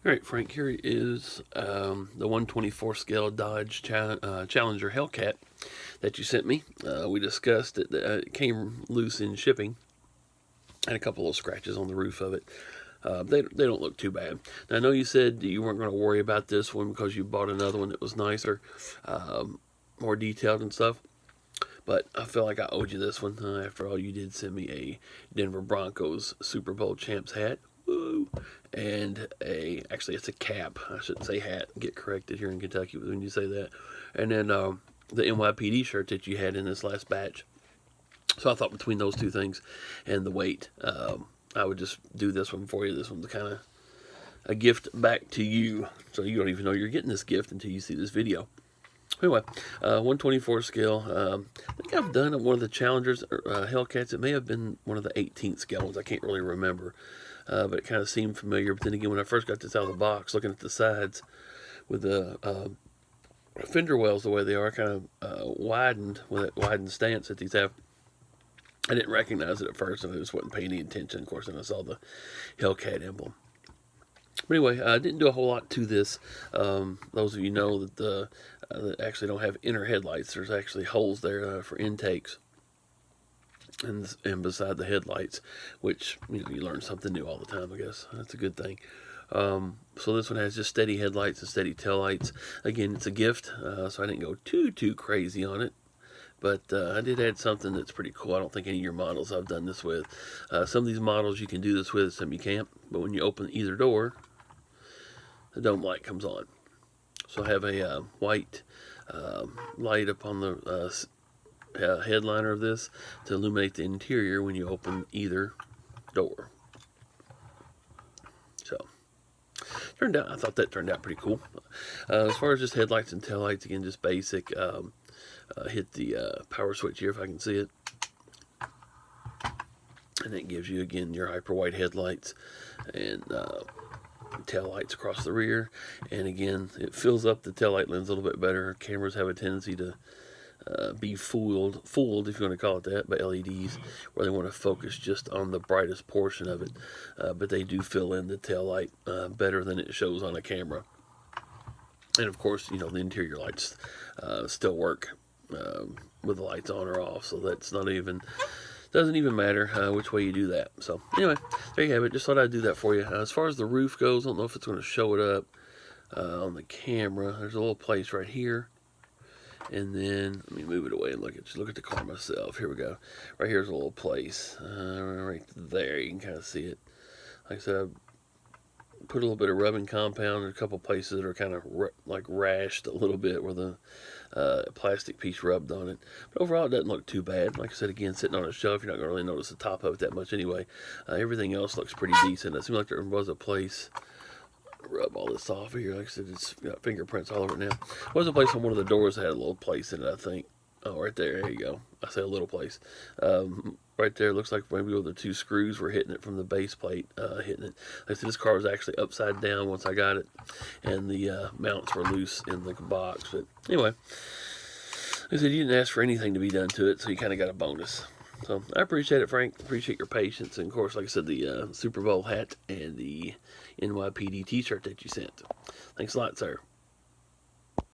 Alright, Frank, here is the 124 scale Dodge Challenger Hellcat that you sent me. We discussed it. It came loose in shipping. And a couple of scratches on the roof of it. They don't look too bad. Now, I know you said you weren't going to worry about this one because you bought another one that was nicer, more detailed and stuff. But I feel like I owed you this one. After all, you did send me a Denver Broncos Super Bowl champs hat. Woo! And actually it's a cap. I shouldn't say hat. Get corrected here in Kentucky when you say that. And then the NYPD shirt that you had in this last batch. So I thought between those two things and the weight, I would just do this one for you. This one's kind of a gift back to you. So you don't even know you're getting this gift until you see this video. Anyway, 124 scale. I think I've done one of the Challengers Hellcats. It may have been one of the 18th scale ones. I can't really remember. But it kind of seemed familiar. But then again, when I first got this out of the box, looking at the sides with the fender wells the way they are, kind of widened with that widened stance that these have. I didn't recognize it at first, and I just wasn't paying any attention. Of course, then I saw the Hellcat emblem. But anyway, I didn't do a whole lot to this. Those of you know that that actually don't have inner headlights. There's actually holes there for intakes. And beside the headlights, which you learn something new all the time. I guess that's a good thing. So this one has just steady headlights and steady taillights. Again, it's a gift, so I didn't go too crazy on it. But I did add something that's pretty cool. I don't think any of your models I've done this with. Some of these models you can do this with, some you can't. But when you open either door, the dome light comes on. So I have a white light up on the headliner of this to illuminate the interior when you open either door. So I thought that turned out pretty cool. As far as just headlights and taillights, again, just basic. Hit the power switch here if I can see it, and it gives you again your hyper white headlights and tail lights across the rear. And again, it fills up the tail light lens a little bit better. Cameras have a tendency to be fooled, if you want to call it that, by LEDs, where they want to focus just on the brightest portion of it. But they do fill in the tail light better than it shows on a camera. And of course, the interior lights still work with the lights on or off, so that's doesn't even matter which way you do that. So anyway, there you have it. Just thought I'd do that for you. As far as the roof goes, I don't know if it's going to show it up on the camera. There's a little place right here, and then let me move it away and look at the car myself. Here we go. Right here's a little place right there. You can kind of see it. Like I said, I put a little bit of rubbing compound in a couple places that are kind of like rashed a little bit where the plastic piece rubbed on it. But overall, it doesn't look too bad. Like I said, again, sitting on a shelf, you're not going to really notice the top of it that much anyway. Everything else looks pretty decent. It seemed like there was a place. Rub all this off here. Like I said, it's got fingerprints all over it now. There was a place on one of the doors that had a little place in it, I think. Oh, right there. There you go. I say a little place. Right there, looks like maybe where the two screws were hitting it from the base plate, hitting it. Like I said, this car was actually upside down once I got it, and the mounts were loose in the box. But anyway, like I said, you didn't ask for anything to be done to it, so you kind of got a bonus. So I appreciate it, Frank. Appreciate your patience. And of course, like I said, the Super Bowl hat and the NYPD t-shirt that you sent. Thanks a lot, sir.